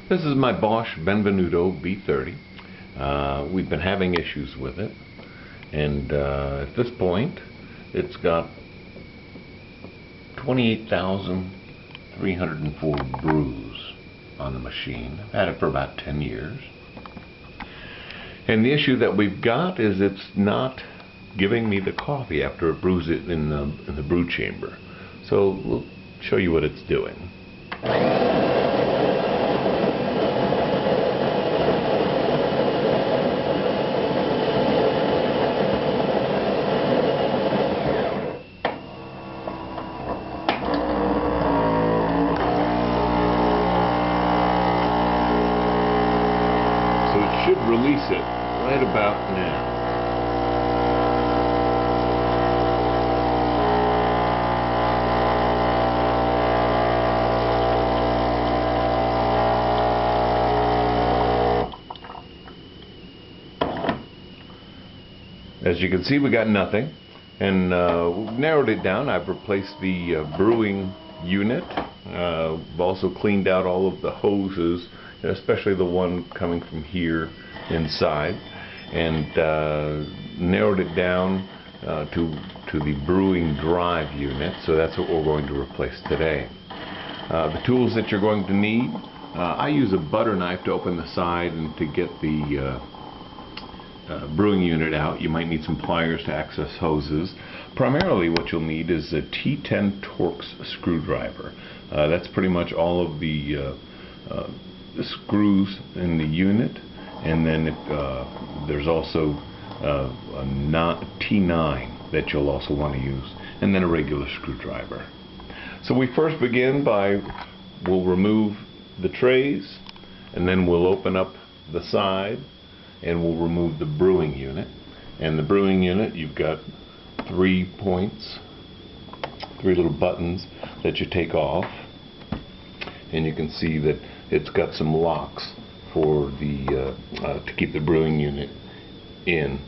This is my Bosch Benvenuto B30. We've been having issues with it, and at this point it's got 28,304 brews on the machine. I've had it for about 10 years. And the issue that we've got is it's not giving me the coffee after it brews it in the brew chamber. So we'll show you what it's doing. So it should release it right about now. As you can see, we got nothing, and we've narrowed it down. I've replaced the brewing unit. I've also cleaned out all of the hoses, especially the one coming from here inside, and narrowed it down to the brewing drive unit. So that's what we're going to replace today. The tools that you're going to need, I use a butter knife to open the side and to get the brewing unit out. You might need some pliers to access hoses. Primarily what you'll need is a T10 Torx screwdriver. That's pretty much all of the screws in the unit, and then there's also a T9 that you'll also want to use, and then a regular screwdriver. So we first begin by, we'll remove the trays, and then we'll open up the side and we'll remove the brewing unit. And the brewing unit, you've got 3 points, 3 little buttons that you take off, and you can see that it's got some locks for the to keep the brewing unit in.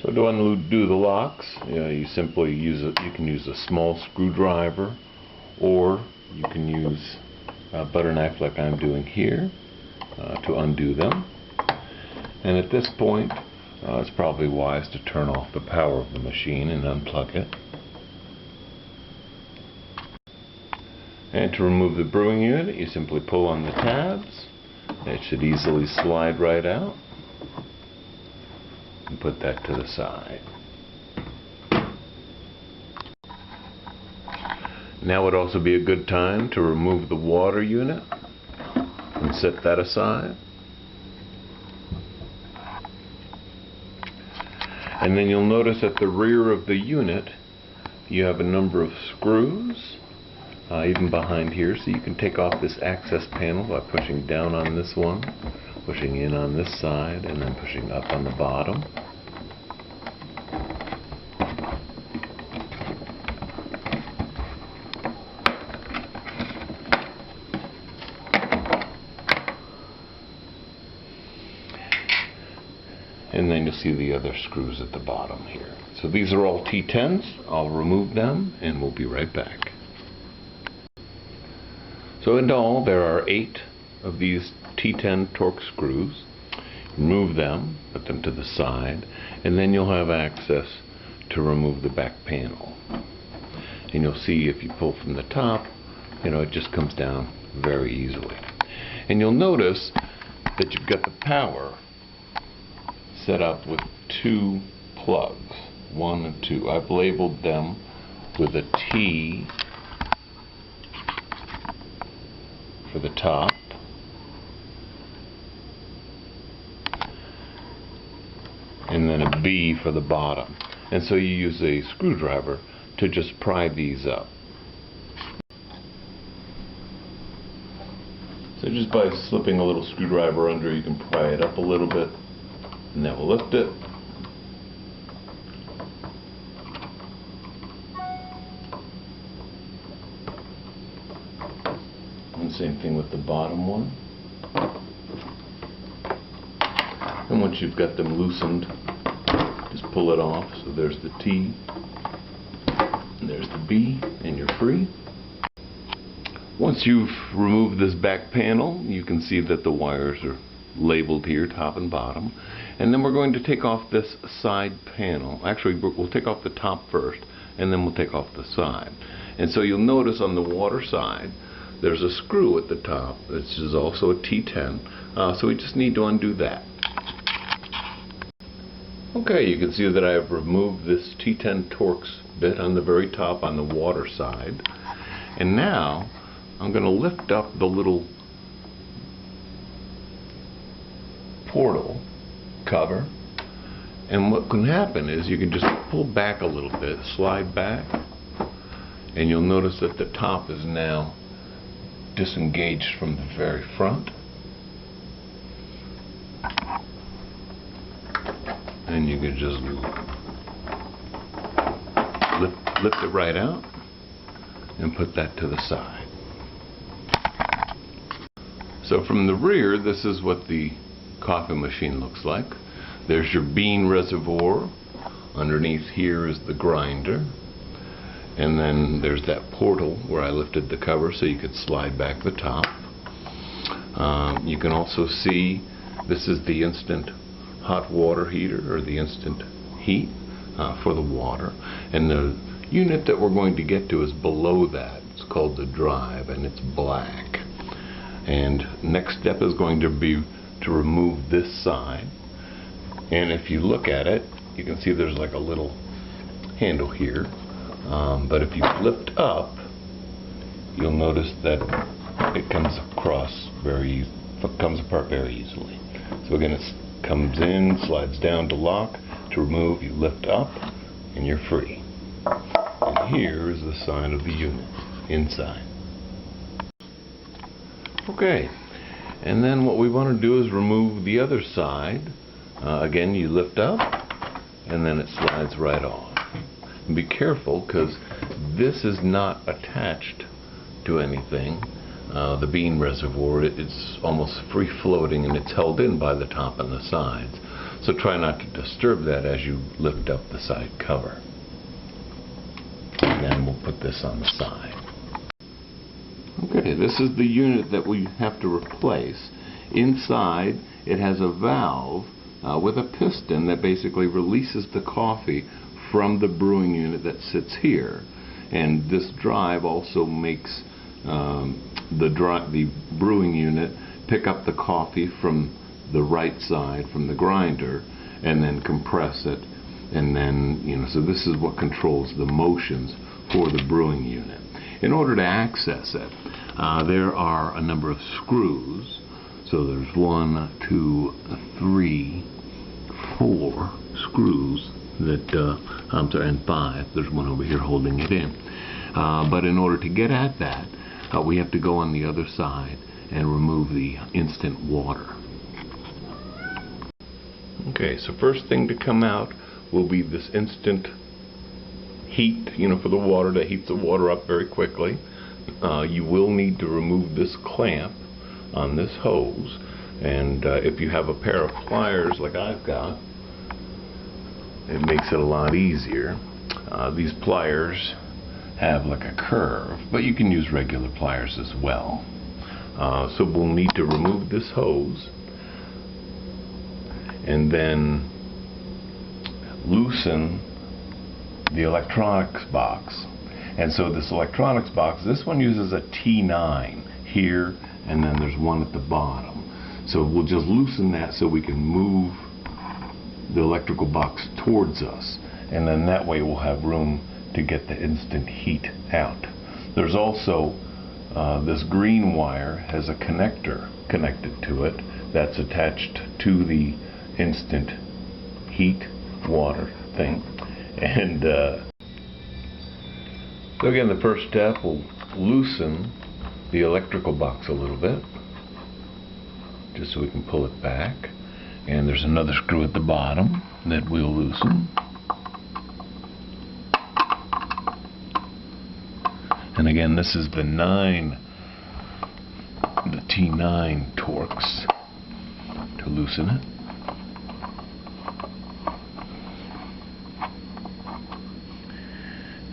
So to undo the locks, you simply use you can use a small screwdriver, or you can use a butter knife like I'm doing here to undo them. And at this point it's probably wise to turn off the power of the machine and unplug it. And to remove the brewing unit, you simply pull on the tabs. It should easily slide right out, and put that to the side. Now would also be a good time to remove the water unit and set that aside. And then you'll notice at the rear of the unit you have a number of screws, even behind here, so you can take off this access panel by pushing down on this one, pushing in on this side, and then pushing up on the bottom. And then you'll see the other screws at the bottom here. So these are all T10s. I'll remove them and we'll be right back. So in all there are 8 of these T10 Torx screws. Remove them, put them to the side, and then you'll have access to remove the back panel. And you'll see if you pull from the top, it just comes down very easily. And you'll notice that you've got the power set up with 2 plugs, 1 and 2. I've labeled them with a T for the top, and then a B for the bottom. And so you use a screwdriver to just pry these up. So just by slipping a little screwdriver under, you can pry it up a little bit, and that will lift it. And same thing with the bottom one. And once you've got them loosened, just pull it off. So there's the T, and there's the B, and you're free. Once you've removed this back panel, you can see that the wires are labeled here, top and bottom. And then we're going to take off this side panel. Actually, we'll take off the top first, and then we'll take off the side. And so you'll notice on the water side, there's a screw at the top. This is also a T10. So we just need to undo that. Okay, you can see that I have removed this T10 Torx bit on the very top on the water side. And now I'm going to lift up the little portal cover, and what can happen is you can just pull back a little bit, slide back, and you'll notice that the top is now disengaged from the very front, and you can just lift it right out and put that to the side. So from the rear, this is what the coffee machine looks like. There's your bean reservoir. Underneath here is the grinder. And then there's that portal where I lifted the cover so you could slide back the top. You can also see this is the instant hot water heater, or the instant heat for the water. And the unit that we're going to get to is below that. It's called the drive, and it's black. And next step is going to be to remove this side. And if you look at it, you can see there's like a little handle here. But if you lift up, you'll notice that it comes apart very easily. So again, it comes in, slides down to lock. To remove, you lift up, and you're free. And here is the side of the unit inside. Okay, and then what we want to do is remove the other side. Again, you lift up, and then it slides right off. And be careful, because this is not attached to anything. The bean reservoir, it's almost free floating, and it's held in by the top and the sides. So try not to disturb that as you lift up the side cover. And then we'll put this on the side. Okay, this is the unit that we have to replace. Inside, it has a valve with a piston that basically releases the coffee from the brewing unit that sits here. And this drive also makes the brewing unit pick up the coffee from the right side from the grinder and then compress it. And then, so this is what controls the motions for the brewing unit. In order to access it, there are a number of screws. So there's 1, 2, 3, 4 screws that, and 5. There's one over here holding it in. But in order to get at that, we have to go on the other side and remove the instant water. Okay, so first thing to come out will be this instant heat, for the water, that heats the water up very quickly. You will need to remove this clamp on this hose, and if you have a pair of pliers like I've got, it makes it a lot easier. These pliers have like a curve, but you can use regular pliers as well. So we'll need to remove this hose and then loosen the electronics box. And so this electronics box, this one uses a T9 here, and then there's one at the bottom. So we'll just loosen that so we can move the electrical box towards us, and then that way we'll have room to get the instant heat out. There's also this green wire has a connector connected to it that's attached to the instant heat water thing. And so again, the first step, we'll loosen the electrical box a little bit, just so we can pull it back. And there's another screw at the bottom that we'll loosen. And again, this is the T9 Torx to loosen it.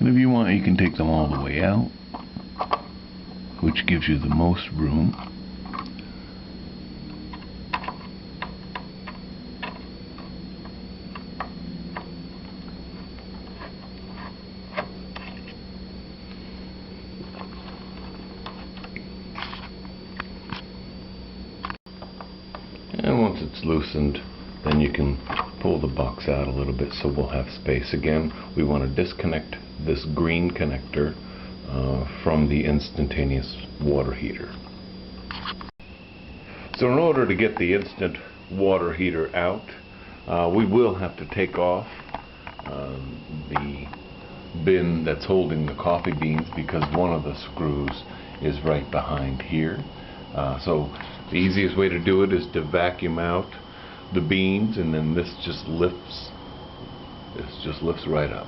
And if you want, you can take them all the way out, which gives you the most room. And once it's loosened, then you can pull the box out a little bit so we'll have space. Again, we want to disconnect this green connector from the instantaneous water heater. So in order to get the instant water heater out, we will have to take off the bin that's holding the coffee beans, because one of the screws is right behind here. So the easiest way to do it is to vacuum out the beans, and then this just lifts right up.